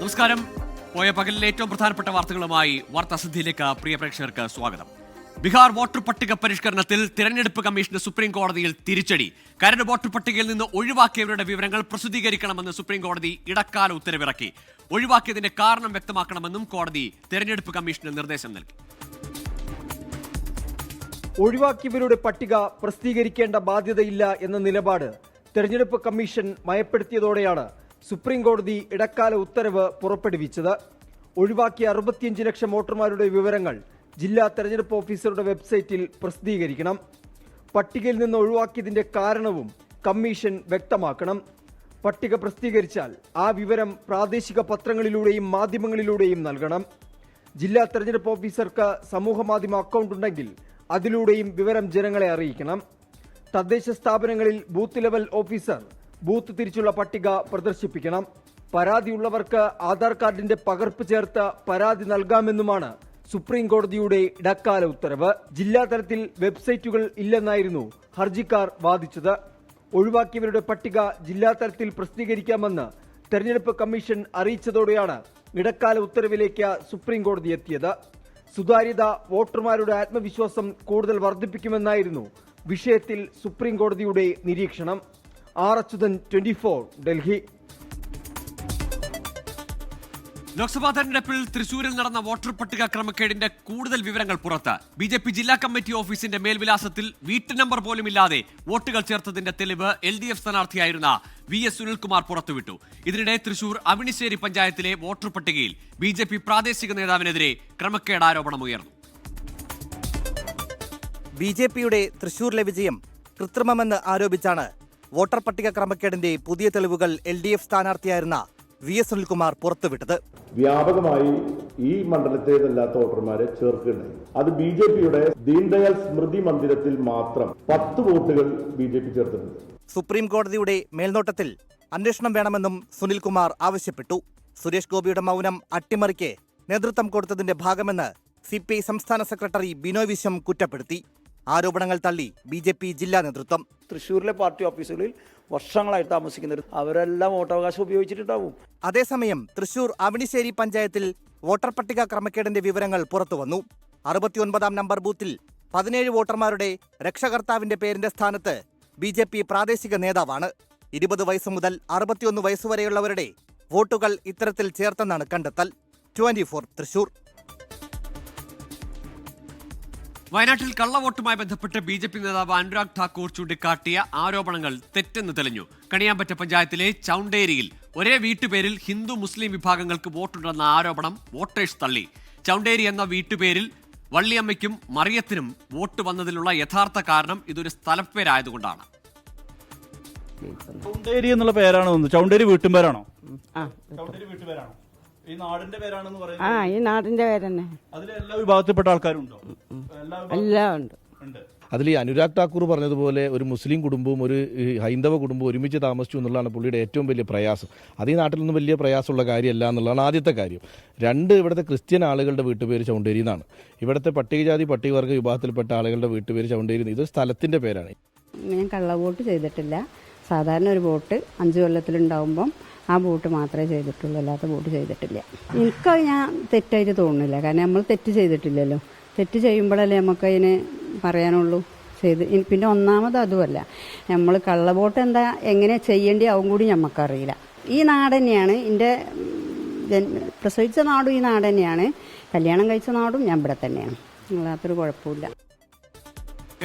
നമസ്കാരം. പോയ പകലിലെ ഏറ്റവും പ്രധാനപ്പെട്ട വാർത്തകളുമായി വാർത്താസിദ്ധിയിലേക്ക് പ്രിയ പ്രേക്ഷകർക്ക് സ്വാഗതം. ബീഹാർ വോട്ടർ പട്ടിക പരിഷ്കരണത്തിൽ തിരഞ്ഞെടുപ്പ് കമ്മീഷന് സുപ്രീം കോടതിയിൽ തിരിച്ചടി. കരട് വോട്ടർ പട്ടികയിൽ നിന്ന് ഒഴിവാക്കിയവരുടെ വിവരങ്ങൾ പ്രസിദ്ധീകരിക്കണമെന്ന് സുപ്രീം കോടതി ഇടക്കാല ഉത്തരവിറക്കി. ഒഴിവാക്കിയതിന്റെ കാരണം വ്യക്തമാക്കണമെന്നും കോടതി തിരഞ്ഞെടുപ്പ് കമ്മീഷന് നിർദ്ദേശം നൽകി. ഒഴിവാക്കിയവരുടെ പട്ടിക പ്രസിദ്ധീകരിക്കേണ്ട ബാധ്യതയില്ല എന്ന നിലപാട് തെരഞ്ഞെടുപ്പ് കമ്മീഷൻ മയപ്പെടുത്തിയതോടെയാണ് സുപ്രീം കോടതി ഇടക്കാല ഉത്തരവ് പുറപ്പെടുവിച്ചത്. ഒഴിവാക്കിയ 65 ലക്ഷം വോട്ടർമാരുടെ വിവരങ്ങൾ ജില്ലാ തെരഞ്ഞെടുപ്പ് ഓഫീസറുടെ വെബ്സൈറ്റിൽ പ്രസിദ്ധീകരിക്കണം. പട്ടികയിൽ നിന്ന് ഒഴിവാക്കിയതിന്റെ കാരണവും കമ്മീഷൻ വ്യക്തമാക്കണം. പട്ടിക പ്രസിദ്ധീകരിച്ചാൽ ആ വിവരം പ്രാദേശിക പത്രങ്ങളിലൂടെയും മാധ്യമങ്ങളിലൂടെയും നൽകണം. ജില്ലാ തെരഞ്ഞെടുപ്പ് ഓഫീസർക്ക് സമൂഹമാധ്യമ അക്കൗണ്ട് ഉണ്ടെങ്കിൽ അതിലൂടെയും വിവരം ജനങ്ങളെ അറിയിക്കണം. തദ്ദേശ സ്ഥാപനങ്ങളിൽ ബൂത്ത് ലെവൽ ഓഫീസർ ബൂത്ത് തിരിച്ചുള്ള പട്ടിക പ്രദർശിപ്പിക്കണം. പരാതിയുള്ളവർക്ക് ആധാർ കാർഡിന്റെ പകർപ്പ് ചേർത്ത് പരാതി നൽകാമെന്നുമാണ് സുപ്രീം കോടതിയുടെ ഇടക്കാല ഉത്തരവ്. ജില്ലാ തലത്തിൽ വെബ്സൈറ്റുകൾ ഇല്ലെന്നായിരുന്നു ഹർജിക്കാർ വാദിച്ചത്. ഒഴിവാക്കിയവരുടെ പട്ടിക ജില്ലാ തലത്തിൽ പ്രസിദ്ധീകരിക്കാമെന്ന് തെരഞ്ഞെടുപ്പ് കമ്മീഷൻ അറിയിച്ചതോടെയാണ് ഇടക്കാല ഉത്തരവിലേക്ക് സുപ്രീം കോടതി എത്തിയത്. സുതാര്യത, വോട്ടർമാരുടെ ആത്മവിശ്വാസം കൂടുതൽ വർദ്ധിപ്പിക്കുമെന്നായിരുന്നു വിഷയത്തിൽ സുപ്രീം കോടതിയുടെ നിരീക്ഷണം. ആർ അച്യുതൻ, 24, ഡൽഹി. ലോക്സഭാ തെരഞ്ഞെടുപ്പിൽ തൃശൂരിൽ നടന്ന വോട്ടർ പട്ടിക ക്രമക്കേടിന്റെ കൂടുതൽ വിവരങ്ങൾ പുറത്ത്. ബി.ജെ.പി. ജില്ലാ കമ്മിറ്റി ഓഫീസിന്റെ മേൽവിലാസത്തിൽ വീട്ടു നമ്പർ പോലും ഇല്ലാതെ വോട്ടുകൾ ചേർത്തതിന്റെ തെളിവ് LDF സ്ഥാനാർത്ഥിയായിരുന്ന VS സുനിൽകുമാർ പുറത്തുവിട്ടു. ഇതിനിടെ തൃശൂർ അവിണിശ്ശേരി പഞ്ചായത്തിലെ വോട്ടർ പട്ടികയിൽ ബി.ജെ.പി. പ്രാദേശിക നേതാവിനെതിരെ ക്രമക്കേട് ആരോപണമുയർന്നു. ബി.ജെ.പിയുടെ തൃശൂരിലെ വിജയം കൃത്രിമമെന്ന് ആരോപിച്ചാണ് വോട്ടർ പട്ടിക ക്രമക്കേടിന്റെ പുതിയ തെളിവുകൾ LDF സ്ഥാനാർത്ഥിയായിരുന്ന VS സുനിൽകുമാർ പുറത്തുവിട്ടത്. വ്യാപകമായി ഈ മണ്ഡലത്തേതല്ലാത്ത വോട്ടർമാരെ ചേർക്കുകയുണ്ടായി. അത് ബി.ജെ.പിയുടെ ദീൻദയാൽ സ്മൃതി മന്ദിരത്തിൽ മാത്രം 10 വോട്ടുകൾ ബി.ജെ.പി. ചേർത്തിട്ടുണ്ട്. സുപ്രീം കോടതിയുടെ മേൽനോട്ടത്തിൽ അന്വേഷണം വേണമെന്നും സുനിൽകുമാർ ആവശ്യപ്പെട്ടു. സുരേഷ് ഗോപിയുടെ മൗനം അട്ടിമറിക്ക് നേതൃത്വം കൊടുത്തതിന്റെ ഭാഗമെന്ന് CPI സംസ്ഥാന സെക്രട്ടറി ബിനോയ് വിശ്വം കുറ്റപ്പെടുത്തി. ആരോപണങ്ങൾ തള്ളി ബി.ജെ.പി. ജില്ലാ നേതൃത്വം. തൃശ്ശൂരിലെ പാർട്ടി ഓഫീസുകളിൽ വർഷങ്ങളായിട്ട് താമസിക്കുന്നവർ അവരെല്ലാം വോട്ടവകാശം ഉപയോഗിച്ചിട്ടുണ്ടാവും. അതേസമയം തൃശൂർ അവിണിശ്ശേരി പഞ്ചായത്തിൽ വോട്ടർ പട്ടിക ക്രമക്കേടിന്റെ വിവരങ്ങൾ പുറത്തുവന്നു. 69-ാം നമ്പർ ബൂത്തിൽ 17 വോട്ടർമാരുടെ രക്ഷകർത്താവിന്റെ പേരിന്റെ സ്ഥാനത്ത് ബി.ജെ.പി. പ്രാദേശിക നേതാവാണ്. 20 വയസ്സ് മുതൽ 61 വയസ്സുവരെയുള്ളവരുടെ വോട്ടുകൾ ഇത്തരത്തിൽ ചേർത്തെന്നാണ് കണ്ടെത്തൽ. 24 തൃശൂർ. വയനാട്ടിൽ കള്ളവോട്ടുമായി ബന്ധപ്പെട്ട് ബി.ജെ.പി. നേതാവ് അനുരാഗ് ഠാക്കൂർ ചൂണ്ടിക്കാട്ടിയ ആരോപണങ്ങൾ തെറ്റെന്ന് തെളിഞ്ഞു. കണിയാമ്പറ്റ പഞ്ചായത്തിലെ ചൗണ്ടേരിയിൽ ഒരേ വീട്ടുപേരിൽ ഹിന്ദു മുസ്ലിം വിഭാഗങ്ങൾക്ക് വോട്ടുണ്ടെന്ന ആരോപണം വോട്ടേഴ്സ് തള്ളി. ചൗണ്ടേരി എന്ന വീട്ടുപേരിൽ വള്ളിയമ്മയ്ക്കും മറിയത്തിനും വോട്ട് വന്നതിലുള്ള യഥാർത്ഥ കാരണം ഇതൊരു സ്ഥലപ്പേരായതുകൊണ്ടാണ്. ചൗണ്ടേരി എന്നുള്ള പേരാണോ? ചൗണ്ടേരി വീട്ടുപേരാണോ? ചൗണ്ടേരി വീട്ടുപേരാണോ? ഈ നാടിന്റെ പേരാണെന്ന് പറയുന്നത്? ഈ നാടിന്റെ പേര് തന്നെ. അതിൽ എല്ലാ വിഭാഗത്തിൽപ്പെട്ട ആൾക്കാരുണ്ടോ? എല്ലാം ഉണ്ട്. അതിൽ ഈ അനുരാഗ് ഠാക്കൂർ പറഞ്ഞതുപോലെ ഒരു മുസ്ലിം കുടുംബവും ഒരു ഹൈന്ദവ കുടുംബവും ഒരുമിച്ച് താമസിച്ചു എന്നുള്ളതാണ് പുള്ളിയുടെ ഏറ്റവും വലിയ പ്രയാസം. അത് ഈ നാട്ടിലൊന്നും വലിയ പ്രയാസമുള്ള കാര്യമല്ല എന്നുള്ളതാണ് ആദ്യത്തെ കാര്യം. 2, ഇവിടുത്തെ ക്രിസ്ത്യൻ ആളുകളുടെ വീട്ടുപേര് ചൗണ്ടേരി എന്നാണ്. ഇവിടുത്തെ പട്ടികജാതി പട്ടികവർഗ വിഭാഗത്തിൽപ്പെട്ട ആളുകളുടെ വീട്ടുപേര് ചൗണ്ടേരി. ഇത് സ്ഥലത്തിന്റെ പേരാണ്. ഞാൻ കള്ളവോട്ട് ചെയ്തിട്ടില്ല. സാധാരണ ഒരു വോട്ട് 5 കൊല്ലത്തിലുണ്ടാവുമ്പം ആ വോട്ട് മാത്രമേ ചെയ്തിട്ടുള്ളൂ, അല്ലാത്ത വോട്ട് ചെയ്തിട്ടില്ല. എനിക്കത് ഞാൻ തെറ്റായിട്ട് തോന്നുന്നില്ല. കാരണം നമ്മൾ തെറ്റ് ചെയ്തിട്ടില്ലല്ലോ. തെറ്റ് ചെയ്യുമ്പോഴല്ലേ നമുക്ക് അതിന് പറയാനുള്ളൂ. പിന്നെ ഒന്നാമത് അതുമല്ല, നമ്മൾ കള്ളവോട്ട് എങ്ങനെ ചെയ്യേണ്ടി ആവും കൂടി നമുക്കറിയില്ല. ഈ നാട് തന്നെയാണ് എൻ്റെ പ്രസവിച്ച നാടും, ഈ നാട് തന്നെയാണ്. കല്യാണം കഴിച്ച നാടും ഞാൻ ഇവിടെ തന്നെയാണ്. അല്ലാത്തൊരു കുഴപ്പമില്ല.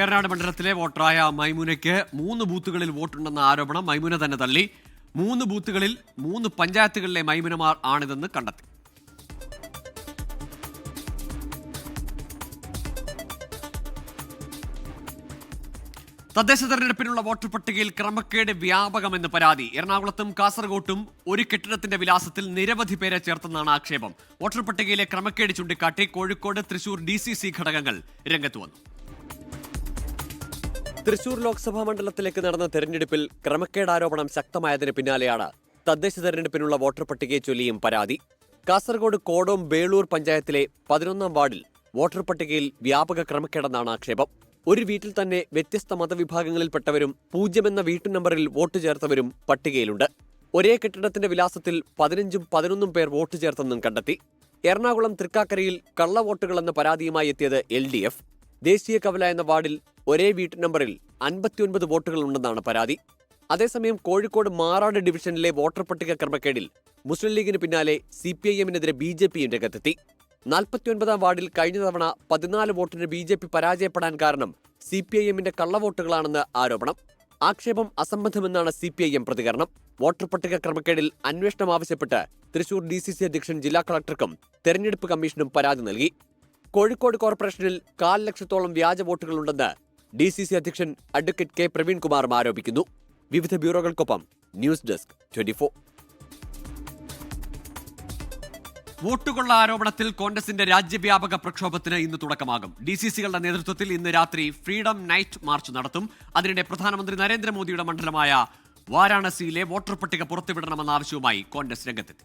ഏറനാട് മണ്ഡലത്തിലെ വോട്ടറായ മൈമുനയ്ക്ക് 3 ബൂത്തുകളിൽ വോട്ടുണ്ടെന്ന ആരോപണം മൈമുന തന്നെ തള്ളി. 3 ബൂത്തുകളിൽ 3 പഞ്ചായത്തുകളിലെ മൈമുനമാർ ആണിതെന്ന് കണ്ടെത്തി. തദ്ദേശ തെരഞ്ഞെടുപ്പിനുള്ള വോട്ടർ പട്ടികയിൽ ക്രമക്കേട് വ്യാപകമെന്ന് പരാതി. എറണാകുളത്തും കാസർഗോട്ടും ഒരു കെട്ടിടത്തിന്റെ വിലാസത്തിൽ നിരവധി പേരെ ചേർത്തെന്നാണ് ആക്ഷേപം. വോട്ടർ പട്ടികയിലെ ക്രമക്കേട് ചൂണ്ടിക്കാട്ടി കോഴിക്കോട്, തൃശൂർ DCC ഘടകങ്ങൾ രംഗത്ത് വന്നു. തൃശൂർ ലോക്സഭാ മണ്ഡലത്തിലേക്ക് നടന്ന തെരഞ്ഞെടുപ്പിൽ ക്രമക്കേട് ആരോപണം ശക്തമായതിന് പിന്നാലെയാണ് തദ്ദേശ തെരഞ്ഞെടുപ്പിനുള്ള വോട്ടർ പട്ടികയെ ചൊല്ലിയും പരാതി. കാസർഗോഡ് കോടോം ബേളൂർ പഞ്ചായത്തിലെ 11-ാം വാർഡിൽ വോട്ടർ പട്ടികയിൽ വ്യാപക ക്രമക്കേടെന്നാണ് ആക്ഷേപം. ഒരു വീട്ടിൽ തന്നെ വ്യത്യസ്ത മതവിഭാഗങ്ങളിൽപ്പെട്ടവരും 0 എന്ന വീട്ടു നമ്പറിൽ വോട്ട് ചേർത്തവരും പട്ടികയിലുണ്ട്. ഒരേ കെട്ടിടത്തിന്റെ വിലാസത്തിൽ 15ഉം 11 പേർ വോട്ട് ചേർത്തെന്നും കണ്ടെത്തി. എറണാകുളം തൃക്കാക്കരയിൽ കള്ളവോട്ടുകളെന്ന പരാതിയുമായി എത്തിയത് LDF. ദേശീയ കവല എന്ന വാർഡിൽ ഒരേ വീട്ട് നമ്പറിൽ 59 വോട്ടുകളുണ്ടെന്നാണ് പരാതി. അതേസമയം കോഴിക്കോട് മാറാട് ഡിവിഷനിലെ വോട്ടർ പട്ടിക ക്രമക്കേടിൽ മുസ്ലിം ലീഗിന് പിന്നാലെ CPIM-നെതിരെ BJPയും രംഗത്തെത്തി. 49-ാം വാർഡിൽ കഴിഞ്ഞ തവണ 14 വോട്ടിന് BJP പരാജയപ്പെടാൻ കാരണം CPIM-ന്റെ കള്ളവോട്ടുകളാണെന്ന് ആരോപണം. ആക്ഷേപം അസംബന്ധമെന്നാണ് CPIM പ്രതികരണം. വോട്ടർ പട്ടിക ക്രമക്കേടിൽ അന്വേഷണം ആവശ്യപ്പെട്ട് തൃശൂർ DCC അധ്യക്ഷൻ ജില്ലാ കളക്ടർക്കും തെരഞ്ഞെടുപ്പ് കമ്മീഷനും പരാതി നൽകി. കോഴിക്കോട് കോർപ്പറേഷനിൽ 1,00,000-ഓളം വ്യാജ വോട്ടുകളുണ്ടെന്ന് DCC അധ്യക്ഷൻ അഡ്വക്കേറ്റ് K. പ്രവീൺകുമാറും ആരോപിക്കുന്നു. വിവിധ ബ്യൂറോകൾക്കൊപ്പം ന്യൂസ് ഡെസ്ക് 24. വോട്ടുകൊള്ള ആരോപണത്തിൽ കോൺഗ്രസിന്റെ രാജ്യവ്യാപക പ്രക്ഷോഭത്തിന് ഇന്ന് തുടക്കമാകും. DCC-കളുടെ നേതൃത്വത്തിൽ ഇന്ന് രാത്രി ഫ്രീഡം നൈറ്റ് മാർച്ച് നടത്തും. അതിനിടെ പ്രധാനമന്ത്രി നരേന്ദ്രമോദിയുടെ മണ്ഡലമായ വാരാണസിയിലെ വോട്ടർ പട്ടിക പുറത്തുവിടണമെന്ന ആവശ്യവുമായി കോൺഗ്രസ് രംഗത്തെത്തി.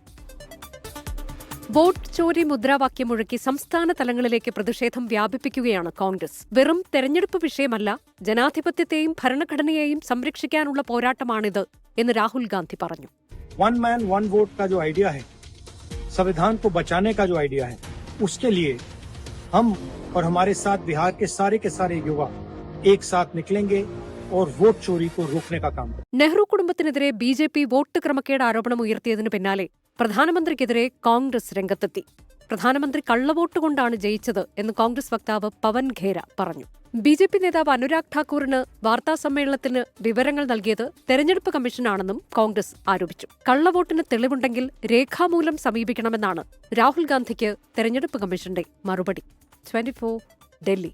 വോട്ട് ചോരി മുദ്രാവാക്യം മുഴക്കി സംസ്ഥാന തലങ്ങളിലേക്ക് പ്രതിഷേധം വ്യാപിപ്പിക്കുകയാണ് കോൺഗ്രസ്. വെറും തെരഞ്ഞെടുപ്പ് വിഷയമല്ല, ജനാധിപത്യത്തെയും ഭരണഘടനയെയും സംരക്ഷിക്കാനുള്ള പോരാട്ടമാണിത് എന്ന് രാഹുൽ ഗാന്ധി പറഞ്ഞു. वन मैन वन वोट का जो आइडिया है, संविधान को बचाने का जो आइडिया है, उसके लिए हम और हमारे साथ बिहार के सारे युवा एक साथ निकलेंगे और वोट चोरी को रोकने का काम करेंगे. നെഹ്റു കുടുംബത്തിനെതിരെ BJP വോട്ട് ക്രമക്കേട് ആരോപണം ഉയർത്തിയതിനു പിന്നാലെ പ്രധാനമന്ത്രിക്കെതിരെ കോൺഗ്രസ് രംഗത്തെത്തി. പ്രധാനമന്ത്രി കള്ളവോട്ട് കൊണ്ടാണ് ജയിച്ചത് എന്ന് കോൺഗ്രസ് വക്താവ് പവൻ ഖേര പറഞ്ഞു. BJP നേതാവ് അനുരാഗ് ഠാക്കൂറിന് വാർത്താസമ്മേളനത്തിന് വിവരങ്ങൾ നൽകിയത് തെരഞ്ഞെടുപ്പ് കമ്മീഷനാണെന്നും കോൺഗ്രസ് ആരോപിച്ചു. കള്ളവോട്ടിന് തെളിവുണ്ടെങ്കിൽ രേഖാമൂലം സമീപിക്കണമെന്നാണ് രാഹുൽ ഗാന്ധിക്ക് തെരഞ്ഞെടുപ്പ് കമ്മീഷന്റെ മറുപടി. 24 ഡൽഹി.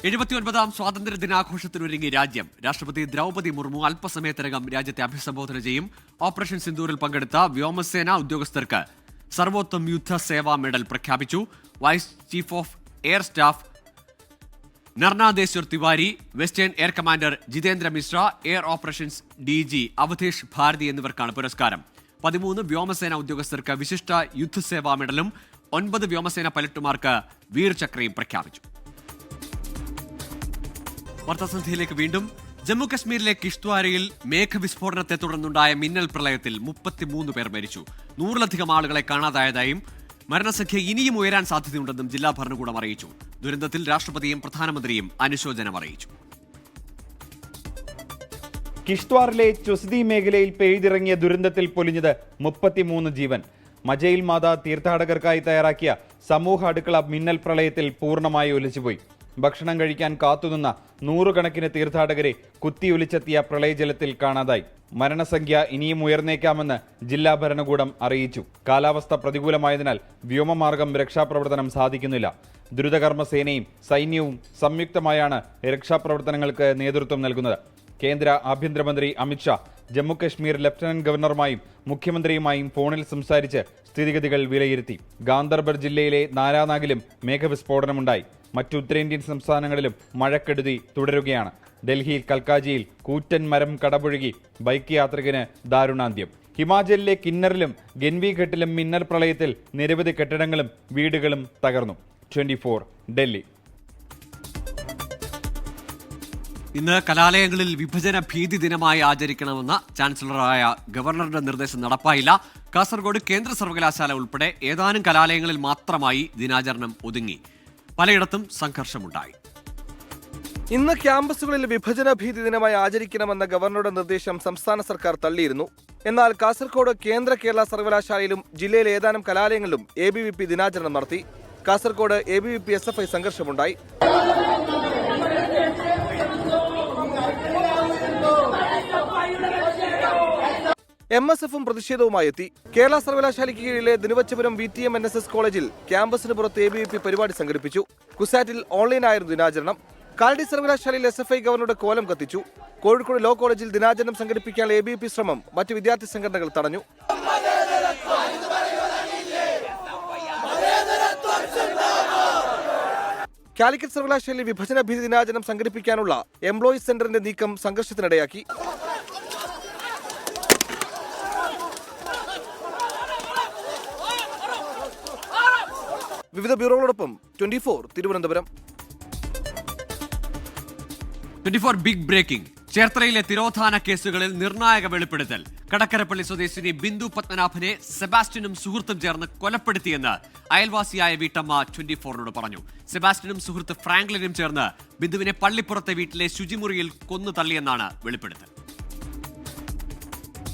79-ാം സ്വാതന്ത്ര്യ ദിനാഘോഷത്തിനൊരുങ്ങി രാജ്യം. രാഷ്ട്രപതി ദ്രൗപദി മുർമു അല്പസമയത്തിനകം രാജ്യത്തെ അഭിസംബോധന ചെയ്യും. ഓപ്പറേഷൻ സിന്ദൂറിൽ പങ്കെടുത്ത വ്യോമസേന ഉദ്യോഗസ്ഥർക്ക് സർവോത്തം യുദ്ധ സേവാ മെഡൽ പ്രഖ്യാപിച്ചു. Vice chief of air staff Narmadeshwar Tiwari, western air commander Jitendra Mishra, air operations DG Avadhesh Bharti എന്നിവർക്കാണ് പുരസ്കാരം. 13 വ്യോമസേന ഉദ്യോഗസ്ഥർക്ക് വിശിഷ്ട യുദ്ധസേവാ മെഡലും 9 വ്യോമസേന പൈലറ്റുമാർക്ക് വീർ ചക്രയും പ്രഖ്യാപിച്ചു. വാർത്താസന്ധ്യയിലേക്ക് വീണ്ടും. ജമ്മു കശ്മീരിലെ കിഷ്ത്വാരയിൽ മേഘവിസ്ഫോടനത്തെ തുടർന്നുണ്ടായ മിന്നൽ പ്രളയത്തിൽ 33 പേർ മരിച്ചു. 100-ലധികം ആളുകളെ കാണാതായതായും മരണസംഖ്യ ഇനിയും ഉയരാൻ സാധ്യതയുണ്ടെന്നും ജില്ലാ ഭരണകൂടം അറിയിച്ചു. ദുരന്തത്തിൽ രാഷ്ട്രപതിയും പ്രധാനമന്ത്രിയും അനുശോചനം അറിയിച്ചു. കിഷ്ത്വാറിലെ ചൊസ്ദി മേഖലയിൽ പെയ്തിറങ്ങിയ ദുരന്തത്തിൽ പൊലിഞ്ഞത് 33 ജീവൻ. മജയിൽ മാത തീർത്ഥാടകർക്കായി തയ്യാറാക്കിയ സമൂഹ അടുക്കള മിന്നൽ പ്രളയത്തിൽ പൂർണ്ണമായി ഒലിച്ചുപോയി. ഭക്ഷണം കഴിക്കാൻ കാത്തുനിന്ന 100 കണക്കിന് തീർത്ഥാടകരെ കുത്തിയൊലിച്ചെത്തിയ പ്രളയജലത്തിൽ കാണാതായി. മരണസംഖ്യ ഇനിയും ഉയർന്നേക്കാമെന്ന് ജില്ലാ ഭരണകൂടം അറിയിച്ചു. കാലാവസ്ഥ പ്രതികൂലമായതിനാൽ വ്യോമമാർഗം രക്ഷാപ്രവർത്തനം സാധിക്കുന്നില്ല. ദ്രുതകർമ്മ സേനയും സൈന്യവും സംയുക്തമായാണ് രക്ഷാപ്രവർത്തനങ്ങൾക്ക് നേതൃത്വം നൽകുന്നത്. കേന്ദ്ര ആഭ്യന്തരമന്ത്രി അമിത്ഷാ ജമ്മുകശ്മീർ ലഫ്റ്റനന്റ് ഗവർണറുമായും മുഖ്യമന്ത്രിയുമായും ഫോണിൽ സംസാരിച്ച് സ്ഥിതിഗതികൾ വിലയിരുത്തി. ഗാന്ദർബൽ ജില്ലയിലെ നാരാനാഗിലും മേഘവിസ്ഫോടനമുണ്ടായി. മറ്റു ഉത്തരേന്ത്യൻ സംസ്ഥാനങ്ങളിലും മഴക്കെടുതി തുടരുകയാണ്. ഡൽഹിയിൽ കൽക്കാജിയിൽ കൂറ്റൻ മരം കടപുഴകി ബൈക്ക് യാത്രികന് ദാരുണാന്ത്യം. ഹിമാചലിലെ കിന്നറിലും ഗൻവിഘട്ടിലും മിന്നൽ പ്രളയത്തിൽ നിരവധി കെട്ടിടങ്ങളും വീടുകളും തകർന്നു. 24 ഡൽഹി. ഇന്ന് കലാലയങ്ങളിൽ വിഭജന ഭീതി ദിനമായി ആചരിക്കണമെന്ന ചാൻസലറായ ഗവർണറുടെ നിർദ്ദേശം നടപ്പായില്ല. കാസർഗോഡ് കേന്ദ്ര സർവകലാശാല ഉൾപ്പെടെ ഏതാനും കലാലയങ്ങളിൽ മാത്രമായി ദിനാചരണം ഒതുങ്ങി. പലയിടത്തും സംഘർഷമുണ്ടായി. ഇന്ന് ക്യാമ്പസുകളിൽ വിഭജന ഭീതി ദിനമായി ആചരിക്കണമെന്ന ഗവർണറുടെ നിർദ്ദേശം സംസ്ഥാന സർക്കാർ തള്ളിയിരുന്നു. എന്നാൽ കാസർഗോഡ് കേന്ദ്ര കേരള സർവകലാശാലയിലും ജില്ലയിലെ ഏതാനും കലാലയങ്ങളിലും ABVP ദിനാചരണം നടത്തി. Kasaragod ABVP SFI സംഘർഷമുണ്ടായി. MSFും പ്രതിഷേധവുമായി എത്തി. കേരള സർവകലാശാലയ്ക്ക് കീഴിലെ ദിനവച്ചപുരം VTM NSS കോളേജിൽ ക്യാമ്പസിന് പുറത്ത് ABVP പരിപാടി സംഘടിപ്പിച്ചു. കുസാറ്റിൽ ഓൺലൈനായിരുന്നു ദിനാചരണം. കാലടി സർവകലാശാലയിൽ SFI ഗവർണറുടെ കോലം കത്തിച്ചു. കോഴിക്കോട് ലോ കോളേജിൽ ദിനാചരണം സംഘടിപ്പിക്കാനുള്ള ABVP ശ്രമം മറ്റ് വിദ്യാർത്ഥി സംഘടനകൾ തടഞ്ഞു. കാലിക്കറ്റ് സർവകലാശാലയിൽ വിഭജന ഭീതി ദിനാചരണം സംഘടിപ്പിക്കാനുള്ള എംപ്ലോയീസ് സെന്ററിന്റെ നീക്കം സംഘർഷത്തിനിടയാക്കി. വിവിധ ബ്യൂറോകളോടൊപ്പം 24 തിരുവനന്തപുരം. 24 big breaking. ചേർത്തലയിലെ തിരോധാന കേസുകളിൽ നിർണായക വെളിപ്പെടുത്തൽ. കടക്കരപ്പള്ളി സ്വദേശിനി ബിന്ദു പത്മനാഭനെ സെബാസ്റ്റ്യനും സുഹൃത്തും ചേർന്ന് കൊലപ്പെടുത്തിയെന്ന് അയൽവാസിയായ വീട്ടമ്മ 24-നോട് പറഞ്ഞു. സെബാസ്റ്റ്യനും സുഹൃത്ത് ഫ്രാങ്ക്ലിനും ചേർന്ന് ബിന്ദുവിനെ പള്ളിപ്പുറത്തെ വീട്ടിലെ ശുചിമുറിയിൽ കൊന്നു തള്ളിയെന്നാണ് വെളിപ്പെടുത്തൽ.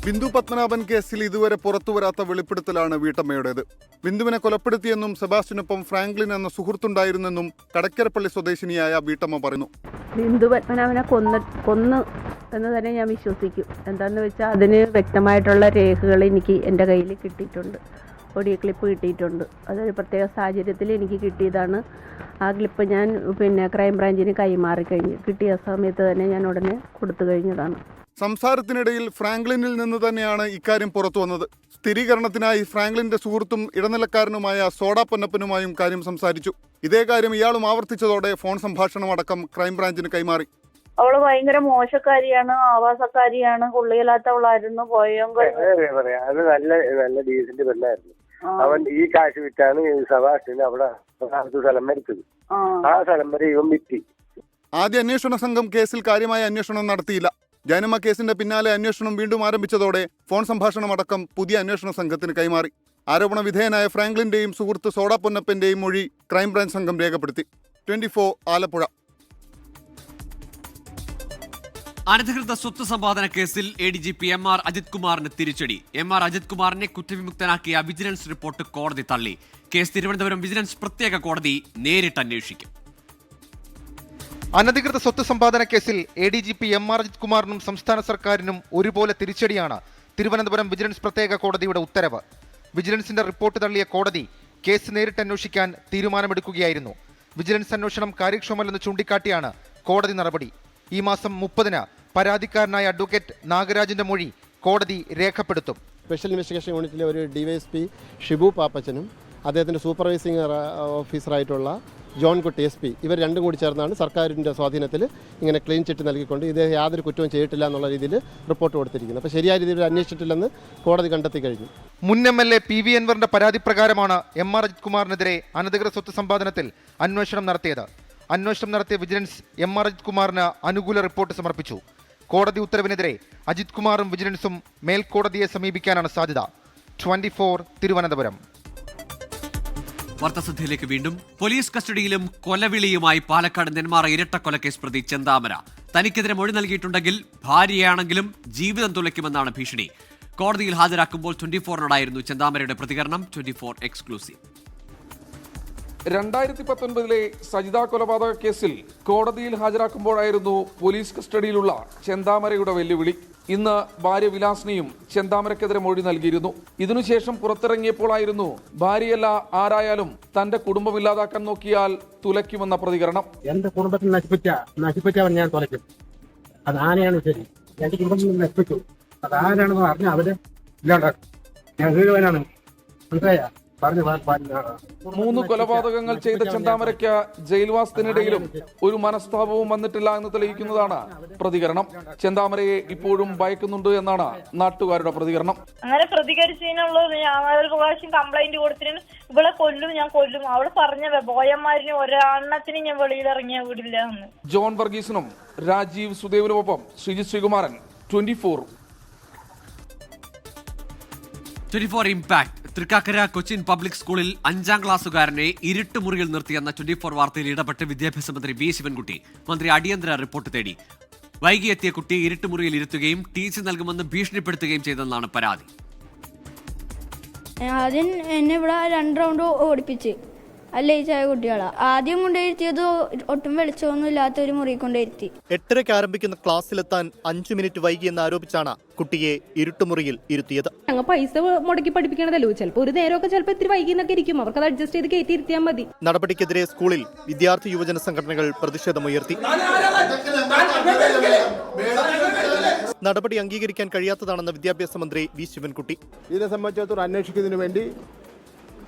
ബിന്ദു പത്മനാഭൻ കേസിൽ ഇതുവരെ പുറത്തുവരാത്ത വെളിപ്പെടുത്തലാണ് വീട്ടമ്മയുടേത്. ബിന്ദുവിനെ കൊലപ്പെടുത്തിയെന്നും സെബാസ്റ്റ്യനൊപ്പം ഫ്രാങ്ക്ലിൻ എന്ന സുഹൃത്തുണ്ടായിരുന്നെന്നും കടക്കരപ്പള്ളി സ്വദേശിനിയായ വീട്ടമ്മ പറയുന്നു. ബിന്ദു പത്മനാഭനെ കൊന്നു എന്ന് തന്നെ ഞാൻ വിശ്വസിക്കും. എന്താണെന്ന് വെച്ചാൽ അതിന് വ്യക്തമായിട്ടുള്ള രേഖകൾ എനിക്ക് എൻ്റെ കയ്യിൽ കിട്ടിയിട്ടുണ്ട്. ഓഡിയോ ക്ലിപ്പ് കിട്ടിയിട്ടുണ്ട്. അതൊരു പ്രത്യേക സാഹചര്യത്തിൽ എനിക്ക് കിട്ടിയതാണ്. ആ ക്ലിപ്പ് ഞാൻ ക്രൈംബ്രാഞ്ചിന് കൈമാറി കഴിഞ്ഞു. കിട്ടിയ സമയത്ത് തന്നെ ഞാൻ ഉടനെ കൊടുത്തു കഴിഞ്ഞതാണ്. സംസാരത്തിനിടയിൽ ഫ്രാങ്ക്ലിനിൽ നിന്ന് തന്നെയാണ് ഇക്കാര്യം പുറത്തു വന്നത്. സ്ഥിരീകരണത്തിനായി ഫ്രാങ്ക്ലിന്റെ സുഹൃത്തും ഇടനിലക്കാരനുമായ സോഡ പൊന്നപ്പനുമായും കാര്യം സംസാരിച്ചു. ഇതേ കാര്യം ഇയാളും ആവർത്തിച്ചതോടെ ഫോൺ സംഭാഷണം അടക്കം ക്രൈംബ്രാഞ്ചിന് കൈമാറി. അവള് ഭയങ്കര മോശക്കാരിയാണ്, ആവാസക്കാരിയാണ്, കൊള്ളിയില്ലാത്തവളായിരുന്നു. അത് നല്ല ഡീസന്റ് പെണ്ണായിരുന്നു. അവൻ ഈ കാശ് വിറ്റാണ് സെബാസ്റ്റ്യൻ അവിടെ സ്ഥലം മരിച്ചത്. ആ സ്ഥലം വരെ ഇവൻ വിറ്റി. ആദ്യ അന്വേഷണ സംഘം കേസിൽ കാര്യമായ അന്വേഷണം നടത്തിയില്ല. ജാനമ്മ കേസിന്റെ പിന്നാലെ അന്വേഷണം വീണ്ടും ആരംഭിച്ചതോടെ ഫോൺ സംഭാഷണം അടക്കം പുതിയ അന്വേഷണ സംഘത്തിന് കൈമാറി. ആരോപണ വിധേയനായ ഫ്രാങ്ക്ലിന്റെയും സുഹൃത്ത് സോഡ പൊന്നപ്പന്റെയും മൊഴി ക്രൈംബ്രാഞ്ച് സംഘം രേഖപ്പെടുത്തി. 24 ആലപ്പുഴ. അനധികൃത സ്വത്ത് സമ്പാദന കേസിൽ ADGP MR അജിത് കുമാറിന് തിരിച്ചടി. MR അജിത് കുമാറിനെ കുറ്റവിമുക്തനാക്കിയ വിജിലൻസ് റിപ്പോർട്ട് കോടതി തള്ളി. കേസ് തിരുവനന്തപുരം വിജിലൻസ് പ്രത്യേക കോടതി നേരിട്ട് അന്വേഷിക്കും. അനധികൃത സ്വത്ത് സമ്പാദന കേസിൽ ADGP MR അജിത് കുമാറിനും സംസ്ഥാന സർക്കാരിനും ഒരുപോലെ തിരിച്ചടിയാണ് തിരുവനന്തപുരം വിജിലൻസ് പ്രത്യേക കോടതിയുടെ ഉത്തരവ്. വിജിലൻസിന്റെ റിപ്പോർട്ട് തള്ളിയ കോടതി കേസ് നേരിട്ട് അന്വേഷിക്കാൻ തീരുമാനമെടുക്കുകയായിരുന്നു. വിജിലൻസ് അന്വേഷണം കാര്യക്ഷമമല്ലെന്ന് ചൂണ്ടിക്കാട്ടിയാണ് കോടതി നടപടി. ഈ മാസം 30-ന് പരാതിക്കാരനായ അഡ്വക്കേറ്റ് നാഗരാജിന്റെ മൊഴി കോടതി രേഖപ്പെടുത്തും. സ്പെഷ്യൽ ഇൻവെസ്റ്റിഗേഷൻ യൂണിറ്റിലെ ഒരു DYSP ഷിബു പാപ്പച്ചനും അദ്ദേഹത്തിന്റെ സൂപ്പർവൈസിംഗ് ഓഫീസറായിട്ടുള്ള ജോൺ കുട്ടി SP ഇവർ രണ്ടും കൂടി ചേർന്നാണ് സർക്കാരിൻ്റെ സ്വാധീനത്തിൽ ഇങ്ങനെ ക്ലീൻ ചിറ്റ് നൽകിക്കൊണ്ട് ഇദ്ദേഹം യാതൊരു കുറ്റവും ചെയ്തിട്ടില്ല എന്നുള്ള രീതിയിൽ റിപ്പോർട്ട് കൊടുത്തിരിക്കുന്നത്. അപ്പോൾ ശരിയായ രീതിയിൽ അന്വേഷിച്ചിട്ടില്ലെന്ന് കോടതി കണ്ടെത്തി കഴിഞ്ഞു. മുൻ MLA PV അൻവറിന്റെ പരാതി പ്രകാരമാണ് MR അജിത് കുമാറിനെതിരെ അനധികൃത സ്വത്ത് സമ്പാദനത്തിൽ അന്വേഷണം നടത്തിയത്. അന്വേഷണം നടത്തിയ വിജിലൻസ് MR അജിത് കുമാറിന് അനുകൂല റിപ്പോർട്ട് സമർപ്പിച്ചു. കോടതി ഉത്തരവിനെതിരെ അജിത് കുമാറും വിജിലൻസും മേൽക്കോടതിയെ സമീപിക്കാനാണ് സാധ്യത. 24 തിരുവനന്തപുരം. വാർത്താസന്ധ്യയിലേക്ക് വീണ്ടും. പോലീസ് കസ്റ്റഡിയിലും കൊലവിളിയുമായി പാലക്കാട് നെന്മാറ ഇരട്ടക്കൊലക്കേസ് പ്രതി ചെന്താമര. തനിക്കെതിരെ മൊഴി നൽകിയിട്ടുണ്ടെങ്കിൽ ഭാര്യയാണെങ്കിലും ജീവിതം തുലയ്ക്കുമെന്നാണ് ഭീഷണി. കോടതിയിൽ ഹാജരാക്കുമ്പോൾ 24-നോടായിരുന്നു ചെന്താമരയുടെ പ്രതികരണം. 24 എക്സ്ക്ലൂസീവ്. 2019 സജിത കൊലപാതക കേസിൽ കോടതിയിൽ ഹാജരാക്കുമ്പോഴായിരുന്നു പോലീസ് കസ്റ്റഡിയിലുള്ള ചെന്താമരയുടെ വെല്ലുവിളി. ഇന്ന് ഭാര്യ വിലാസിനിയും ചെന്താമരക്കെതിരെ മൊഴി നൽകിയിരുന്നു. ഇതിനുശേഷം പുറത്തിറങ്ങിയപ്പോഴായിരുന്നു ഭാര്യയല്ല ആരായാലും തന്റെ കുടുംബം ഇല്ലാതാക്കാൻ നോക്കിയാൽ തുലയ്ക്കുമെന്ന പ്രതികരണം. എന്റെ കുടുംബത്തിൽ നശിപ്പിച്ചവൻ ഞാൻ തുലയ്ക്കും. അത് ആരെയാണ് ശരി. എന്റെ കുടുംബത്തിൽ നശിപ്പിച്ചു. അത് ആരാണെന്ന് പറഞ്ഞാൽ അവര് ഇല്ലാണ്ടാക്കും. ഞാൻ വീഴുവാനാണ്. മനസ്സിലായ 3 കൊലപാതകങ്ങൾ ചെയ്ത ചെന്താമരയ്ക്ക് ജയിൽവാസത്തിനിടയിലും ഒരു മനസ്താപവും വന്നിട്ടില്ല എന്ന് തെളിയിക്കുന്നതാണ് പ്രതികരണം. ചെന്താമരയെ ഇപ്പോഴും ഭയക്കുന്നുണ്ട് എന്നാണ് നാട്ടുകാരുടെ പ്രതികരണം. അങ്ങനെ പ്രതികരിച്ചതിനുള്ളത് ഞാൻ ഒരു പ്രാവശ്യം കംപ്ലൈന്റ് കൊടുത്തിട്ട് ഇവളെ കൊല്ലും, ഞാൻ കൊല്ലും. അവള് പറഞ്ഞ ബോയന്മാരിന് ഒരെണ്ണത്തിന് ഞാൻ വെളിയിലിറങ്ങിയ വിടില്ല എന്ന്. ജോൺ വർഗീസിനും രാജീവ് സുദേവിനുമൊപ്പം ശ്രീജിത് ശ്രീകുമാരൻ. 24 ഇംപാക്ട്. തൃക്കാക്കര കൊച്ചിൻ പബ്ലിക് സ്കൂളിൽ 5ാം ക്ലാസ്സുകാരനെ ഇരുട്ടുമുറിയിൽ നിർത്തിയെന്ന 24 വാർത്തയിൽ ഇടപെട്ട് വിദ്യാഭ്യാസ മന്ത്രി വി ശിവൻകുട്ടി. മന്ത്രി അടിയന്തര റിപ്പോർട്ട് തേടി. വൈകിയെത്തിയ കുട്ടിയെ ഇരുട്ടുമുറിയിൽ ഇരുത്തുകയും ടീച്ചർ നൽകുമെന്ന് ഭീഷണിപ്പെടുത്തുകയും ചെയ്തെന്നാണ് പരാതി. ആദ്യം എന്നെ ഇവിടെ 2 റൗണ്ട് ഓടിപ്പിച്ച് അല്ലയിച്ചായ കുട്ടികളാ. ആദ്യം കൊണ്ടിരുത്തിയത് ഒട്ടും വെളിച്ചമൊന്നും ഇല്ലാത്ത ഒരു മുറി കൊണ്ടിരുത്തി. 8:30 ആരംഭിക്കുന്ന ക്ലാസ്സിലെത്താൻ 5 മിനിറ്റ് വൈകിയെന്ന് ആരോപിച്ചാണ് കുട്ടിയെ ഇരുട്ടുമുറിയിൽ ഇരുത്തിയത്. ഞങ്ങൾ പൈസ മുടക്കി പഠിപ്പിക്കണതല്ലോ. ചിലപ്പോൾ ഒരു നേരമൊക്കെ ചിലപ്പോൾ ഇത്തിരി വൈകിന്നൊക്കെ ഇരിക്കും. അവർക്ക് അത് അഡ്ജസ്റ്റ് ചെയ്ത് കയറ്റി ഇരുത്തിയാൽ മതി. നടപടിക്കെതിരെ സ്കൂളിൽ വിദ്യാർത്ഥി യുവജന സംഘടനകൾ പ്രതിഷേധമുയർത്തി. നടപടി അംഗീകരിക്കാൻ കഴിയാത്തതാണെന്ന് വിദ്യാഭ്യാസ മന്ത്രി വി ശിവൻകുട്ടി. ഇതിനെ സംബന്ധിച്ചിടത്തോളം അന്വേഷിക്കുന്നതിന് വേണ്ടി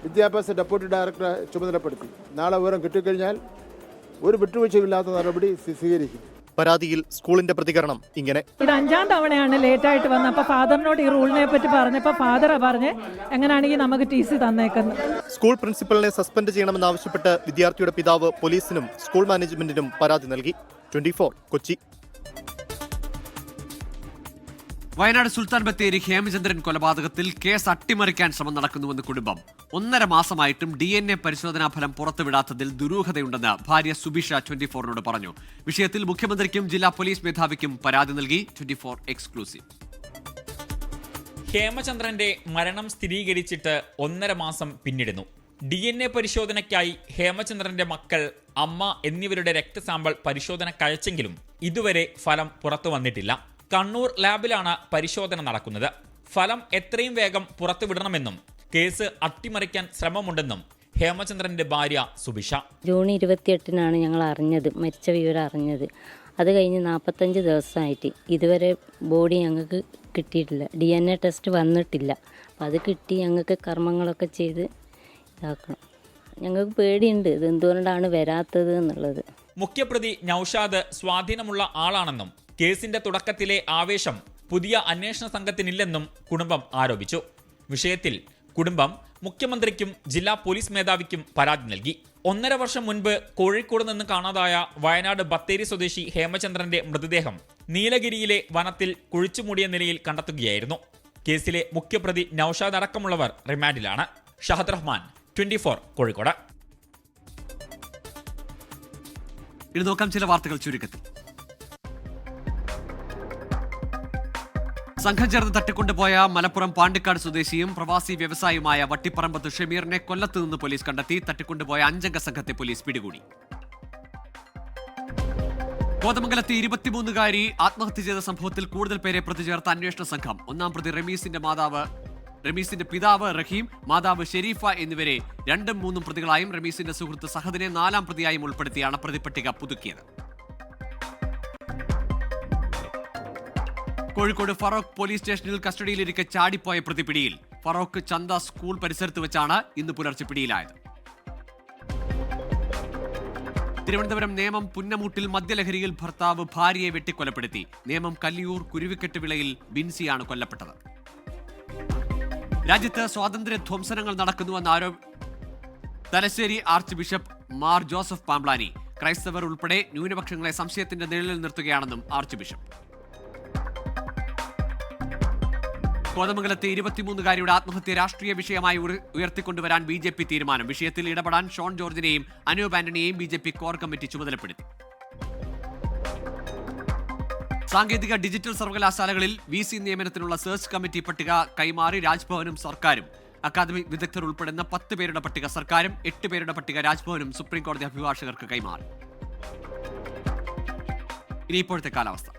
വിദ്യാഭ്യാസ ഡെപ്യൂട്ടി ഡയറക്ടറെ ചുമതലപ്പെടുത്തി. നാളെ വിവരം കിട്ടിക്കഴിഞ്ഞാൽ ഒരു വിട്ടുവീഴ്ചയില്ലാത്ത നടപടി സ്വീകരിക്കും. പരാതിയിൽ സ്കൂളിന്റെ പ്രതികരണം ഇങ്ങനെ: ഇത് 5ാം തവണയാണ് ലേറ്റായിട്ട് വന്നപ്പോൾ ഫാദറിനോട് ഈ റൂളിനെ പറ്റി പറഞ്ഞപ്പോൾ ഫാദറാ പറഞ്ഞ് എങ്ങനെയാണെങ്കിൽ നമുക്ക് TC തന്നേക്കുന്നത്. സ്കൂൾ പ്രിൻസിപ്പലിനെ സസ്പെൻഡ് ചെയ്യണമെന്നാവശ്യപ്പെട്ട് വിദ്യാർത്ഥിയുടെ പിതാവ് പോലീസിനും സ്കൂൾ മാനേജ്മെന്റിനും പരാതി നൽകി. 24 കൊച്ചി. വയനാട് സുൽത്താൻ ബത്തേരി ഹേമചന്ദ്രൻ കൊലപാതകത്തിൽ കേസ് അട്ടിമറിക്കാൻ ശ്രമം നടക്കുന്നുവെന്ന് കുടുംബം. 1.5 മാസമായിട്ടും DNA പരിശോധനാ ഫലം പുറത്തുവിടാത്തതിൽ ദുരൂഹതയുണ്ടെന്ന് ഭാര്യ സുബിഷ 24നോട് പറഞ്ഞു. വിഷയത്തിൽ മുഖ്യമന്ത്രിക്കും ജില്ലാ പോലീസ് മേധാവിക്കും പരാതി നൽകി. 24 എക്സ്ക്ലൂസീവ്. ഹേമചന്ദ്രന്റെ മരണം സ്ഥിരീകരിച്ചിട്ട് 1.5 മാസം പിന്നിടുന്നു. DNA പരിശോധനയ്ക്കായി ഹേമചന്ദ്രന്റെ മക്കൾ, അമ്മ എന്നിവരുടെ രക്തസാമ്പിൾ പരിശോധനക്കയച്ചെങ്കിലും ഇതുവരെ ഫലം പുറത്തു വന്നിട്ടില്ല. കണ്ണൂർ ലാബിലാണ് പരിശോധന നടക്കുന്നത്. ഫലം എത്രയും വേഗം പുറത്തുവിടണമെന്നും കേസ് അട്ടിമറിക്കാൻ ശ്രമമുണ്ടെന്നും ഹേമചന്ദ്രന്റെ ഭാര്യ സുബിഷ. ജൂൺ 28-നാണ് ഞങ്ങൾ അറിഞ്ഞത്, മരിച്ച വിവരം അറിഞ്ഞത്. അത് കഴിഞ്ഞ് 45 ദിവസമായിട്ട് ഇതുവരെ ബോഡി ഞങ്ങൾക്ക് കിട്ടിയിട്ടില്ല. DNA ടെസ്റ്റ് വന്നിട്ടില്ല. അപ്പം അത് കിട്ടി ഞങ്ങൾക്ക് കർമ്മങ്ങളൊക്കെ ചെയ്ത് ഇതാക്കണം. ഞങ്ങൾക്ക് പേടിയുണ്ട് ഇത് എന്തുകൊണ്ടാണ് വരാത്തത് എന്നുള്ളത്. മുഖ്യപ്രതി നൌഷാദ് സ്വാധീനമുള്ള ആളാണെന്നും കേസിന്റെ തുടക്കത്തിലെ ആവേശം പുതിയ അന്വേഷണ സംഘത്തിനില്ലെന്നും കുടുംബം ആരോപിച്ചു. വിഷയത്തിൽ കുടുംബം മുഖ്യമന്ത്രിക്കും ജില്ലാ പോലീസ് മേധാവിക്കും പരാതി നൽകി. 1.5 വർഷം മുൻപ് കോഴിക്കോട് നിന്ന് കാണാതായ വയനാട് ബത്തേരി സ്വദേശി ഹേമചന്ദ്രന്റെ മൃതദേഹം നീലഗിരിയിലെ വനത്തിൽ കുഴിച്ചുമൂടിയ നിലയിൽ കണ്ടെത്തുകയായിരുന്നു. കേസിലെ മുഖ്യപ്രതി നൌഷാദ് അടക്കമുള്ളവർ റിമാൻഡിലാണ്. ഷഹദ് റഹ്മാൻ, 24 കോഴിക്കോട്. ഇനി നോക്കാം ചില വാർത്തകൾ ചുരുക്കത്തിൽ. സംഘം ചേർന്ന് തട്ടിക്കൊണ്ടുപോയ മലപ്പുറം പാണ്ടിക്കാട് സ്വദേശിയും പ്രവാസി വ്യവസായിയുമായ വട്ടിപ്പറമ്പത്ത് ഷമീറിനെ കൊല്ലത്ത് നിന്ന് പോലീസ് കണ്ടെത്തി. തട്ടിക്കൊണ്ടുപോയ 5 അംഗ സംഘത്തെ പോലീസ് പിടികൂടി. കോതമംഗലത്തെ 23-കാരി ആത്മഹത്യ ചെയ്ത സംഭവത്തിൽ കൂടുതൽ പേരെ പ്രതി ചേർത്ത അന്വേഷണ സംഘം. 1-ാം പ്രതി റമീസിന്റെ പിതാവ് റഹീം, മാതാവ് ഷെരീഫ എന്നിവരെ 2ഉം 3ഉം പ്രതികളായും റമീസിന്റെ സുഹൃത്ത് സഹദിനെ 4-ാം പ്രതിയായും ഉൾപ്പെടുത്തിയാണ് പ്രതിപട്ടിക പുതുക്കിയത്. കോഴിക്കോട് ഫറോക്ക് പോലീസ് സ്റ്റേഷനിൽ കസ്റ്റഡിയിലിരിക്കെ ചാടിപ്പോയ പ്രതി പിടിയിൽ. ഫറോക്ക് ചന്ത സ്കൂൾ പരിസരത്ത് വെച്ചാണ് ഇന്ന് പുലർച്ചെ പിടിയിലായത്. തിരുവനന്തപുരം നേമം പുന്നമൂട്ടിൽ മദ്യലഹരിയിൽ ഭർത്താവ് ഭാര്യയെ വെട്ടിക്കൊലപ്പെടുത്തി. നേമം കല്ലിയൂർ കുരുവിക്കെട്ട് വിളയിൽ ബിൻസിയാണ് കൊല്ലപ്പെട്ടത്. രാജ്യത്ത് സ്വാതന്ത്ര്യ ധ്വംസനങ്ങൾ നടക്കുന്നുവെന്ന Thalassery archbishop Mar Joseph Pamplany. ക്രൈസ്തവർ ഉൾപ്പെടെ ന്യൂനപക്ഷങ്ങളെ സംശയത്തിന്റെ നിഴലിൽ നിർത്തുകയാണെന്നും ആർച്ച് ബിഷപ്പ്. കോതമംഗലത്തെ 23-കാരിയുടെ ആത്മഹത്യ രാഷ്ട്രീയ വിഷയമായി ഉയർത്തിക്കൊണ്ടുവരാൻ BJP തീരുമാനം. വിഷയത്തിൽ ഇടപെടാൻ ഷോൺ ജോർജിനെയും അനൂപ് ആന്റണിയെയും BJP കോർ കമ്മിറ്റി ചുമതലപ്പെടുത്തി. സാങ്കേതിക ഡിജിറ്റൽ സർവകലാശാലകളിൽ VC നിയമനത്തിനുള്ള സെർച്ച് കമ്മിറ്റി പട്ടിക കൈമാറി രാജ്ഭവനും സർക്കാരും. അക്കാദമിക് വിദഗ്ധർ ഉൾപ്പെടുന്ന 10 പേരുടെ പട്ടിക സർക്കാരും 8 പേരുടെ പട്ടിക രാജ്ഭവനും സുപ്രീംകോടതി അഭിഭാഷകർക്ക് കൈമാറി. ഇനി ഇപ്പോഴത്തെ കാലാവസ്ഥ.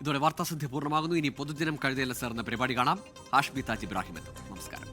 ഇതോടെ വാർത്താസന്ധ്യ പൂർണ്ണമാകുന്നു. ഇനി പൊതുജനം കഴുതയിലെ ചേർന്ന പരിപാടി കാണാം. ഹാഷ്മി താജ് ഇബ്രാഹിം എത്തും. നമസ്കാരം.